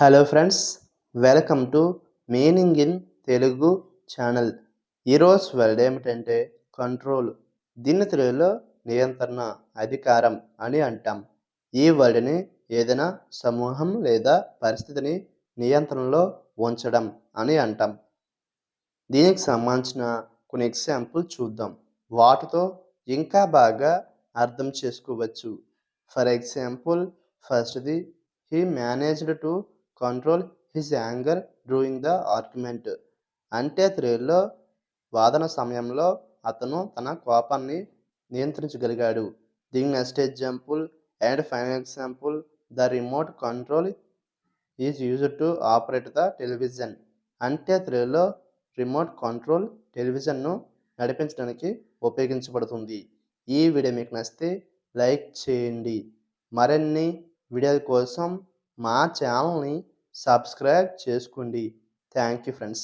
Hello friends, welcome to meaning in Telugu channel. ఈరోజు word ఏమిటంటే control. దీన్ని తెలుగులో నియంత్రణ, అధికారం అని అంటాం. ఈ వర్డ్ని ఏదైనా సమూహం లేదా పరిస్థితిని నియంత్రణలో ఉంచడం అని అంటాం. దీనికి సంబంధించిన కొన్ని ఎగ్జాంపుల్ చూద్దాం. వాటితో ఇంకా బాగా అర్థం చేసుకోవచ్చు. ఫర్ ఎగ్జాంపుల్, ఫస్ట్‌ది, he managed to control his anger during the argument. అంటే తెలుగులో వాదన సమయంలో అతను తన కోపాన్ని నియంత్రించగలిగాడు. దీని next example and final example, the remote control is used to operate the television. అంటే తెలుగులో రిమోట్ కంట్రోల్ టెలివిజన్ను నడిపించడానికి ఉపయోగించబడుతుంది. ఈ వీడియో మీకు నచ్చితే లైక్ చేయండి. మరిన్ని వీడియోల కోసం మా ఛానల్ని సబ్స్క్రైబ్ చేసుకోండి. Thank you friends.